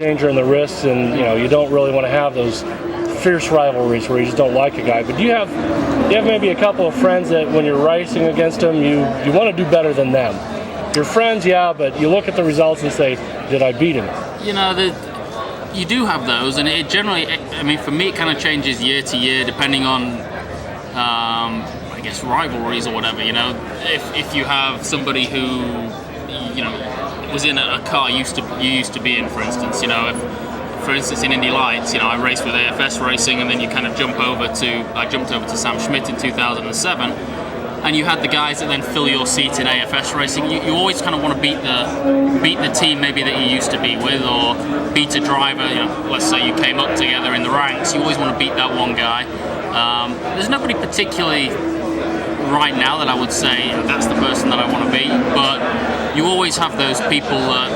danger and the risks, and you don't really want to have those fierce rivalries where you just don't like a guy. But do you have maybe a couple of friends that when you're racing against them, you want to do better than them? You're friends, yeah, but you look at the results and say, did I beat him? You do have those, and it generally, I mean, for me, it kind of changes year to year depending on, I guess, rivalries or whatever. If you have somebody who, was in a car you used to be in, for instance, for instance, in Indy Lights, I raced with AFS Racing, and then you kind of I jumped over to Sam Schmidt in 2007, and you had the guys that then fill your seat in AFS Racing. You always kind of want to beat the team maybe that you used to be with, or beat a driver. Let's say you came up together in the ranks. You always want to beat that one guy. There's nobody particularly right now that I would say that's the person that I want to beat, but you always have those people that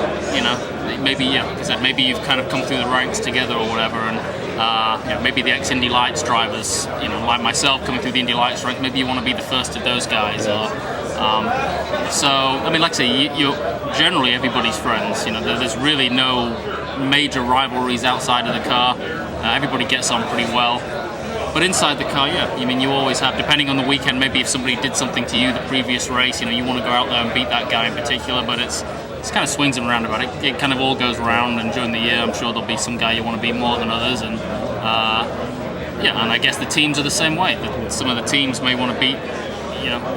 maybe you've kind of come through the ranks together or whatever, and maybe the ex-Indy Lights drivers, like myself coming through the Indy Lights rank, maybe you want to be the first of those guys. So I mean, like I say, you're generally everybody's friends. There's really no major rivalries outside of the car. Everybody gets on pretty well. But inside the car, you always have, depending on the weekend, maybe if somebody did something to you the previous race, you want to go out there and beat that guy in particular, but it's kind of swings and roundabouts. It kind of all goes around, and during the year, I'm sure there'll be some guy you want to beat more than others, and and I guess the teams are the same way. Some of the teams may want to beat,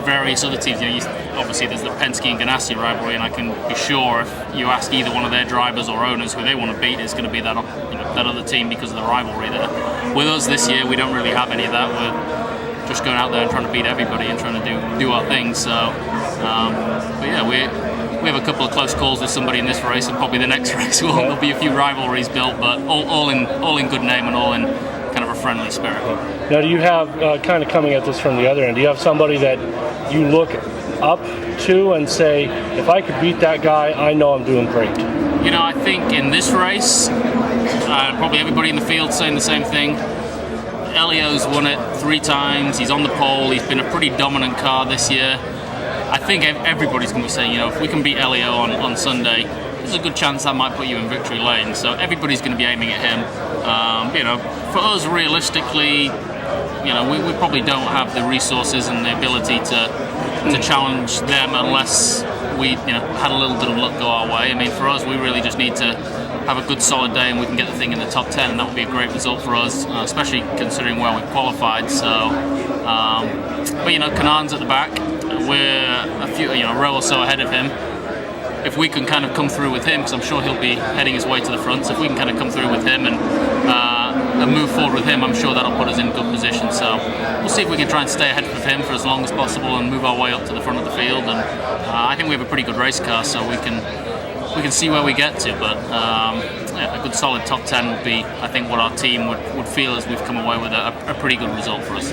various other teams. Obviously there's the Penske and Ganassi rivalry, and I can be sure if you ask either one of their drivers or owners who they want to beat, it's going to be that other team because of the rivalry there. With us this year, we don't really have any of that. We're just going out there and trying to beat everybody and trying to do our thing. So, but yeah, we have a couple of close calls with somebody in this race, and probably the next race there'll be a few rivalries built, but all in good name and all in kind of a friendly spirit. Now, do you have kind of coming at this from the other end? Do you have somebody that you look up to and say, if I could beat that guy, I know I'm doing great? I think in this race, probably everybody in the field saying the same thing. Elio's won it 3 times. He's on the pole. He's been a pretty dominant car this year. I think everybody's going to be saying, if we can beat Elio on Sunday, there's a good chance that might put you in victory lane. So everybody's going to be aiming at him. For us, realistically, we probably don't have the resources and the ability to challenge them unless we had a little bit of luck go our way. I mean, for us, we really just need to have a good solid day and we can get the thing in the top 10, and that would be a great result for us, especially considering where we've qualified. So, but Kanan's at the back. We're a row or so ahead of him. If we can kind of come through with him, because I'm sure he'll be heading his way to the front, so if we can kind of come through with him and move forward with him, I'm sure that'll put us in good position. So we'll see if we can try and stay ahead of him for as long as possible and move our way up to the front of the field. And I think we have a pretty good race car, so we can see where we get to. But a good solid top 10 would be, I think, what our team would feel as we've come away with a pretty good result for us.